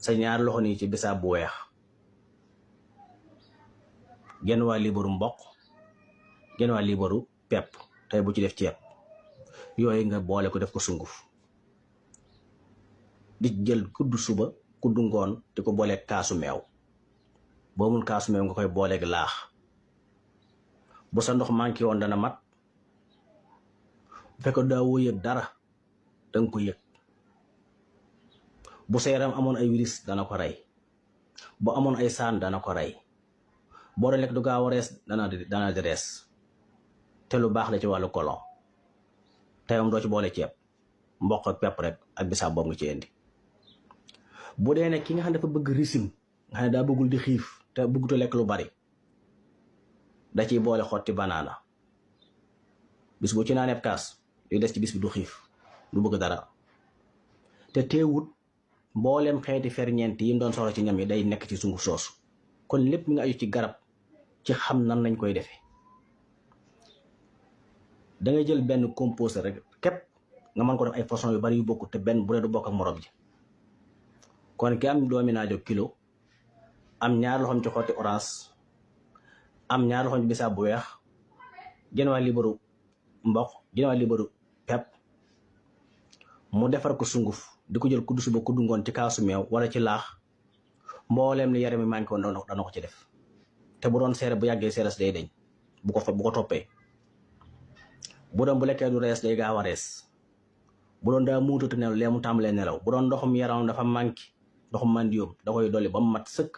sa ñaar loxo nii ci bisaab bu weex genn waa liibaru mboq genn waa liibaru pepp tey bu ci def ceeb yooyu nga boole ko def ko sunguf di jël kuddu suba kuddu ngoon di ko booleeg kaasu meew boo mun kaasu meew nga koy booleeg laax bu sa ndox manqué woon dana mat bu fekk daawoo yëg dara danga ko yëg bu sa yaram amoon ay virus dana ko rey bu amoon ay saan dana ko rey boo doon lekk du gaaw a rees dana di rees te lu baax la ci wàllu colon teyam doo ci boole ceeb mboq ak pepp rek ak bisaab boobu nga ci indi bu dee ne ki nga xam ne dafa bëgg risim nga xam ne daa bëggul di xiif te bëggutu lekk lu bari da ciy boole xotti banaana bis bu ci naaneeb kaas luy des ci bis bi du xiif du bëgg dara te teewut mboolem xeeti ferñeent yi mu doon soxla ci ñam yi day nekk ci sunguf soosu kon lépp mi nga aju ci garab ci xam nan lañ koy defee da ngay jël benn composé rek képp nga mën ko def ay façon yu bari yu bokk te benn bu dee du bokk ak morom ji kon ki am doomi naajo kilo am ñaar loxoom ci xotti orange am ñaar loxoom ci bisaab bu weex genn waa liibaru mboq genn waa liibaru pepp mu defar ko sunguf di ko jël kuddu suba kuddu ngoon ci kaasu meew wala ci laax mbooleem li yaram mi manqué woon dana ko ci def te bu doon seere bu yàggee seeres day deñ bu ko toppee bu doon bu lekkee du rees day gaaw a rees bu doon daa muututi nelaw lee mu tàmbalee nelaw bu doon ndoxum yaram dafa manqué ndoxum mandiyum da koy dolli ba mu mat sëkk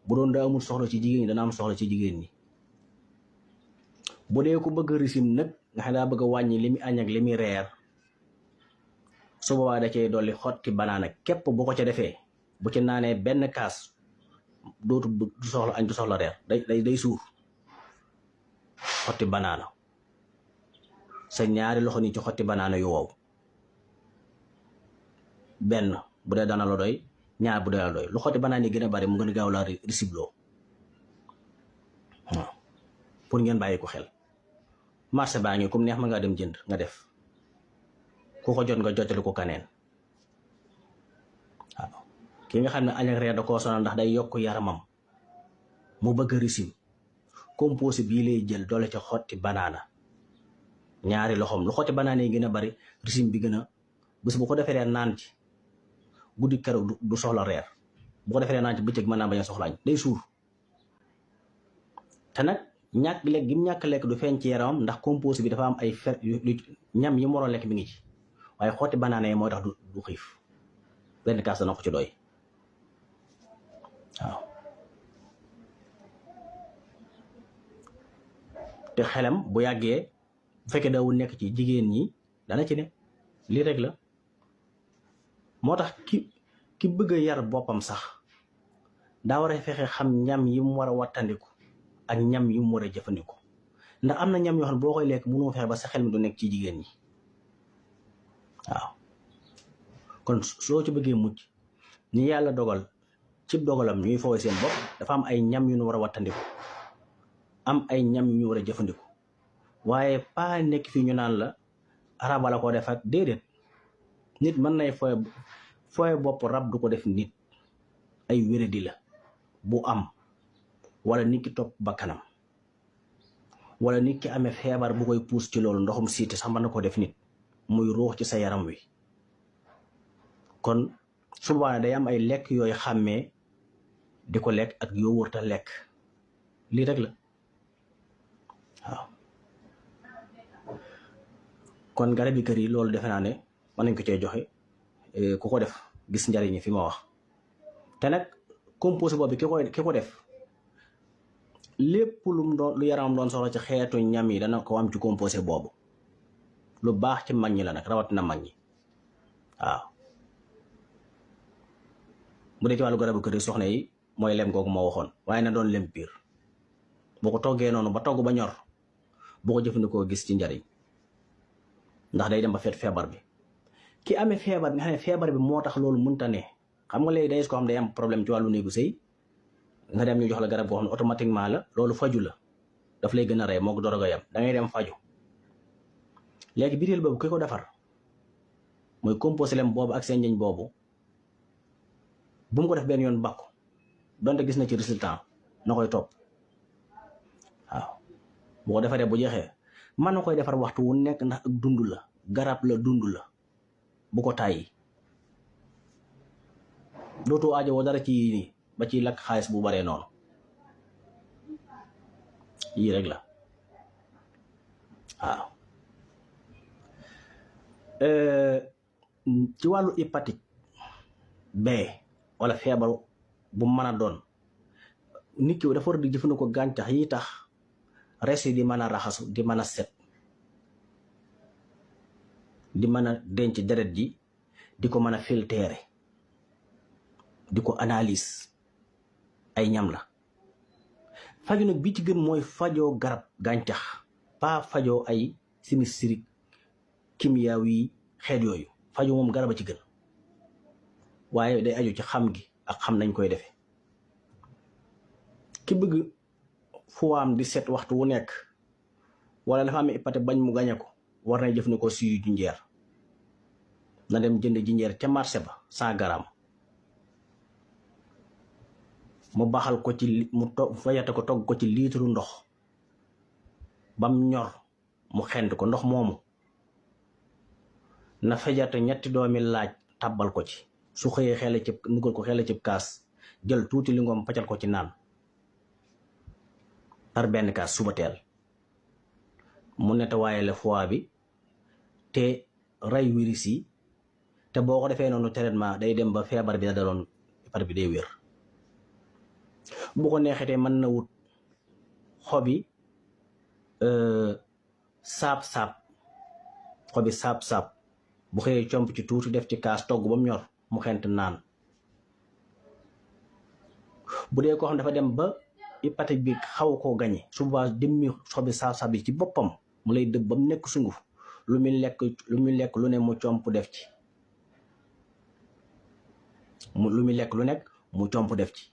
bu doon daa amul soxla ci jigéen ñi dana am soxla ci jigéen ñi bu dee ku bëgg risim nag nga xam ne daa bëgg a wàññi li muy añ ak li muy reer su boobaa da cay dolli xotti banaana képp bu ko ca defee bu ci naanee benn kaas dootu du soxla añ du soxla reer day suur xotti banaana sa ñaari loxo nii ci xotti banaana yu wow benn bu dee dana la doy ñaar bu dee la doy lu xotti banaana yi gën a bari mu gën a gaaw laa risibloo waaw pour ngeen bàyyi ko xel marché baa ngi comme neex ma nga dem jënd nga def ku ko jot nga jottali ko kaneen waaw ki nga xam ne añ ak reer da koo sonal ndax day yokk yaramam mu bëgg risim composé bii lay jël doole ca xotti banaana ñaari loxoom lu xotti banaana yi gën a bari risim bi gën a bés bu ko defee reer naan ci guddi keroog du soxla reer bu ko defee reer naan ci bëccëg mën naa bañ a soxla añ day suur te nag ñàkk lekk gi mu ñàkk lekk du feeñ ci yaramam ndax composé bi dafa am ay fer ñam yi mu waroon lekk mi ngi ci waaye xotti banaana yi mooy tax du xiif benn kaas dana ko ci doy waaw te xelam bu yàggee bu fekkee daawul nekk ci jigéen ñi dana ci ne lii rek la moo tax ki bëgg a yar boppam sax daa war a fexe xam ñam yi mu war a wattandiku ak ñam yi mu war a jëfandiku ndax am na ñam yoo xam ne boo koy lekk mënoo fexe ba sa xel mi du nekk ci jigéen ñi waaw kon soo ci bëggee mucc ñi yàlla dogal ci dogalam ñuy fooy seen bopp dafa am ay ñam yu ñu war a wattandiku am ay ñam yu ñu war a jëfandiku waaye pas nekk fii ñu naan la araba la ko def ak déedéet nit mën nay fooy bopp rab du ko def nit ay wéradi la bu am wala nit ki topp bakkanam wala nit ki amee feebar bu koy puus ci loolu ndoxum siiti sax mën na ko def nit muy ruux ci sa yaram wi kon su boobaa day am ay lekk yooyu xàmmee di ko lekk ak yoo wërta lekk lii rek la waaw kon garabi kër yi loolu defe naa ne mën nañ ko cee joxe ku ko def gis njariñi fi ma wax te nag composé boobu ki ko def lépp lu yaramam doon soxla ci xeetu ñam yi dana ko am ci composé boobu lu baax ci mag ñi la nag rawatina mag ñi waaw bu dee ci wàllu garabu kër yi soxna yi mooy lem googu moo waxoon waaye na doon lem piir boo ko toggee noonu ba togg ba ñor boo ko jëfandikoo gis ci njariñ ndax day dem ba feebar bi ki amee feebar bi nga xam ne feebar bi moo tax loolu mënta ne xam nga léegi day ko xam day am problème ci wàllu néegu sëy nga dem ñu jox la garab goo xam ne automatiquement la loolu faju la daf lay gën a rey moo ko doroga yam da ngay dem faju léegi bitéel boobu ki ko defar mooy composé lem boobu ak seen njëñ boobu bu mu ko def benn yoon bakku donte gis na ci résultat na koy topp waaw bu ko defaree bu jeexee mën na koy defar waxtu wu nekk ndax ak dund la garab la dund la bu ko tàyyi dootoo aajowoo dara ci yii nii ba ci lakk xaalis bu baree noonu yii rek la waaw ci wàllu hépatique B wala feebar bu mën a doon nit ki dafa war di jëfandikoo gàncax yi tax res yi di mën a raxasu di mën a set di mën a denc deret ji di ko mën a filtrer di ko analyse ay ñam la faju nag bi ci gën mooy fajoo garab gàncax pas fajoo ay simisiri kimiyaaw yi xeet yooyu fajoo moom garab a ci gën waaye day aju ci xam gi ak xam nañ koy defee ki bëgg fuwaam di set waxtu wu nekk wala dafa am hépatite bañ mu gañe ko war na jëfandikoo suyu jinjeer na dem jënd jinjeer ca marché ba 100 grammes mu baxal ko ci mu fayate ko togg ko ci litre ndox bam ñor mu xent ko ndox moomu na fejate ñetti doomi laaj tàbbal ko ci su xëyee xeele ci nugal ko xeele ci kaas jël tuuti li ngoom paccal ko ci naan par benn kaas suba teel mu nettoyé le foie bi te rey virus yi te boo ko defee noonu traitement day dem ba feebar bi da daloon feebar bi day wér bu ko neexetee mën na wut xobi saab-saab xobi saab-saab bu xëyee comp ci tuuti def ci kaas togg ba mu ñor mu xent naan bu dee koo xam dafa dem ba hépatite bi xaw koo gañe su boobaa jëmmi xobi saab-saab yi ci boppam mu lay dëbb ba mu nekk sunguf lu muy lekk lu ne mu comp def ci lu muy lekk lu nekk mu comp def ci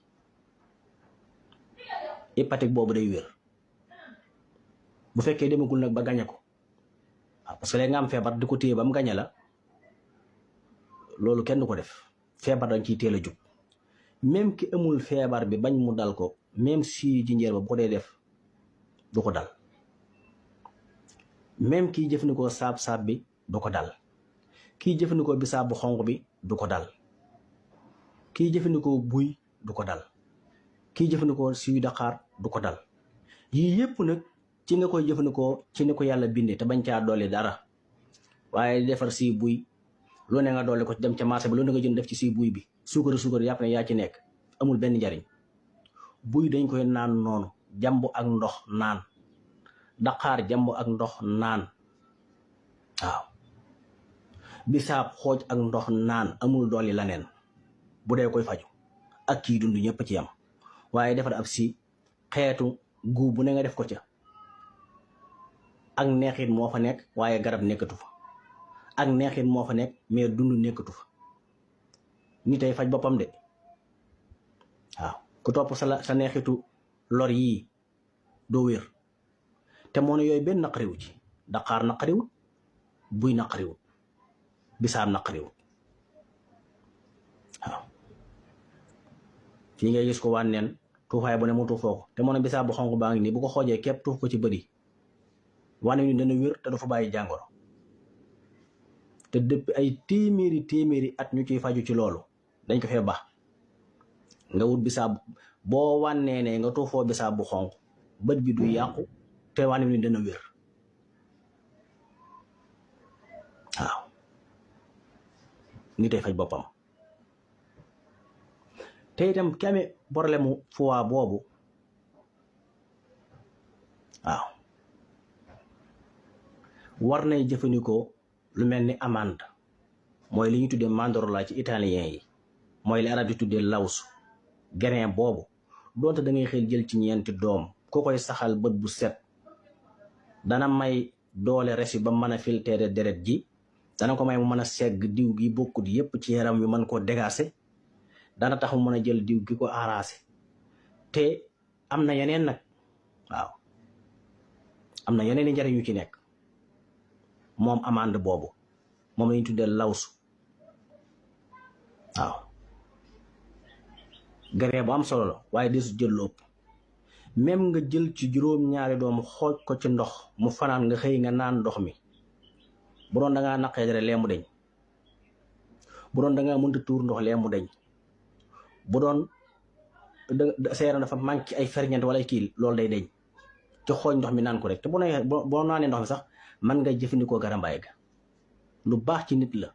hépatite boobu day wér bu fekkee demagul nag ba gañe ko waaw parce que léegi nga am feebar di ko téye ba mu gañe la loolu kenn du ko def feebar dañ ciy teel a jóg même ki amul feebar bi bañ mu dal ko même si jinjeer ba bu ko dee def du ko dal même kiy jëfandikoo saab-saab bi du ko dal kiy jëfandikoo bisaab bu xonq bi du ko dal kiy jëfandikoo buy du ko dal kiy jëfandikoo siyu daqaar du ko dal yii yépp nag ci nga koy jëfandikoo ci ni ko yàlla bindee te bañ caa dolli dara waaye defar si buy lu ne nga dolli ko ci dem ca marché bi lu ne nga jënd def ci si buy bi suukar yàpp ne yaa ci nekk amul benn njariñ buy dañ koy naan noonu jàmbu ak ndox naan daqaar jàmbu ak ndox naan waaw bisaab xooj ak ndox naan amul dolli laneen bu dee koy faju ak kii dund ñëpp ci yam waaye defar ab si xeetu guub bu ne nga def ko ca ak neexit moo fa nekk waaye garab nekkatu fa ak neexit moo fa nekk mais dund nekkatu fa ni tey faj boppam de waaw ku topp sa neexitu lor yii doo wér te moo ne yooyu benn naqariwu ci daqaar naqariwut buy naqariwut bisaab naqariwut waaw fii ngay gis ko wànneen tuufaay bu ne mu tuufoo ko te moo ne bisaab bu xonq baa ngi nii bu ko xoojee képp tuuf ko ci bëri wane ni dana wér te du fa bàyyi jàngoro te depuis ay téeméeri at ñu ciy faju ci loolu dañ ko fee baax nga wut bisaab boo wànnee ne nga tuufoo bisaab bu xonq bët bi du yàqu te wane ni dana wér waaw ni tey faj boppam te itam ki amee problème mu foie boobu waaw war nay jëfandikoo lu mel ni amande mooy li ñu tuddee mandorla ci italien yi mooy li arab di tuddee lawsu grain boobu doonte da ngay xel jël ci ñeenti doom ku koy saxal bët bu set dana may doole res yi ba mën a filtrer deret ji dana ko may mu mën a segg diw gi bokkut yépp ci yaram wi mën koo dégager dana tax mu mën a jël diw gi ko arrasé te am na yeneen nag waaw am na yeneen i njariñ yu ci nekk moom amande boobu moom lañu tuddee lawsu waaw grain bu am solo la waaye desu jël lu ëpp même nga jël ci juróom-ñaari doom xooj ko ci ndox mu fanaan nga xëy nga naan ndox mi bu doon da ngaa naqee dara lee mu deñ bu doon da ngaa mënta tuur ndox lee mu deñ bu doon seera dafa manqué ay ferñeent wala kii loolu day deñ ci xooj ndox mi naan ko rek te boo naanee ndox mi sax man nga jëfandikoo garambaay ga lu baax ci nit la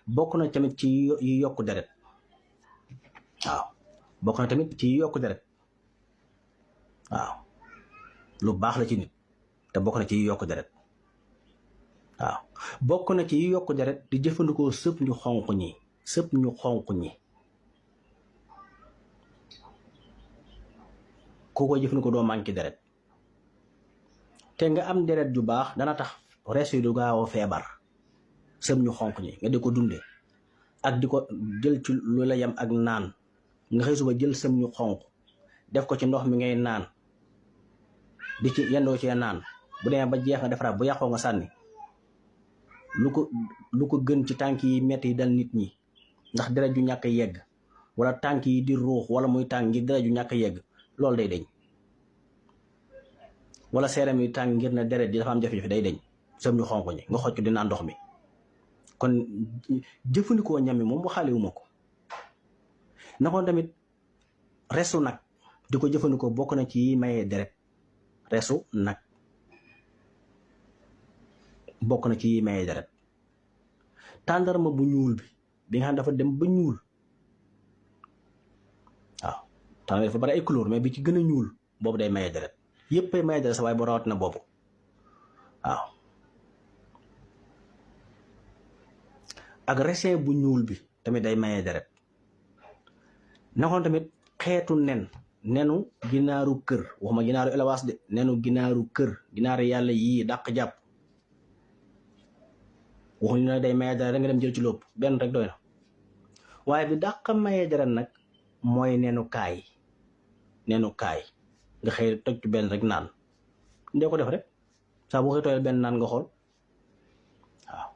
bokk na tamit ci yi yokk deret waaw bokk na tamit ci yi yokk deret waaw lu baax la ci nit te bokk na ci yi yokk deret waaw bokk na ci yi yokk deret di jëfandikoo sëpp ñu xonq ñi ku koy jëfandikoo doo manqué deret te nga am deret ju baax dana tax res yi du gaaw a feebar sëpp ñu xonq ñi nga di ko dunde ak di ko jël ci lu la yem ak naan nga xëy suba jël sëpp ñu xonq def ko ci ndox mi ngay naan di ci yendoo ci naan bu demee ba jeex nga defaraat bu yàqoo nga sànni lu ko gën ci tànk yi metti yi dal nit ñi ndax deret ju ñàkk yegg wala tànk yi di ruux wala muy tàng ngir deret ju ñàkk yegg loolu day deñ wala seeram yi tàng ngir ne deret ji dafa am jafe-jafe day deñ sëb ñu xonq ñi nga xoj ko di naan ndox mi kon jëfandikoo ñam mi moom waxaale wu ma ko nakoon tamit resu nag di ko jëfandikoo bokk na ci mayee deret resu nag bokk na ci mayee deret tàndarma bu ñuul bi nga xam dafa dem ba ñuul waaw tàndarma dafa bari ay couleur mais bi ci gën a ñuul boobu day mayee deret yépp ay mayee deret sa waaye boo rawat na boobu waaw ak raisin bu ñuul bi tamit day mayee deret nakoon tamit xeetu nenu ginaaru kër waxuma ginaaru élevage de nenu ginaaru kër ginaaru yàlla yii dàq jàpp waxuñu ne day mayee deret nga dem jël ci lépp benn rek doy na waaye bi dàq mayee deret nag mooy nenu kaay nga xëy toj ci benn rek naan ndee ko def rek saa bu xëy tooyal benn naan nga xool waaw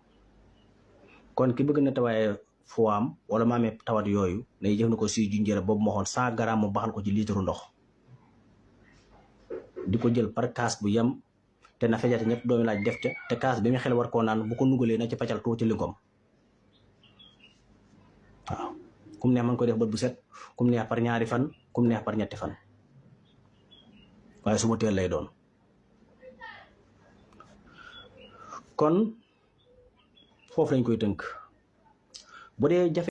kon ki bëgg na tawaaye foam wala ma amee tawat yooyu day jëfandikoo si junjëra boobu ma waxoon 100 grammes mu baxal ko ci litre ndox di ko jël par kaas bu yem te na fejate ñëpp doomi laaj def ca te kaas bi mu xel war koo naan bu ko nugalee na ci paccal tuuti lingom waaw kum neex man koy def bët bu set kum neex par ñaari fan kum neex par ñetti fan waaye suba teel lay doon kon foofu lañ koy tënk bu dee jafe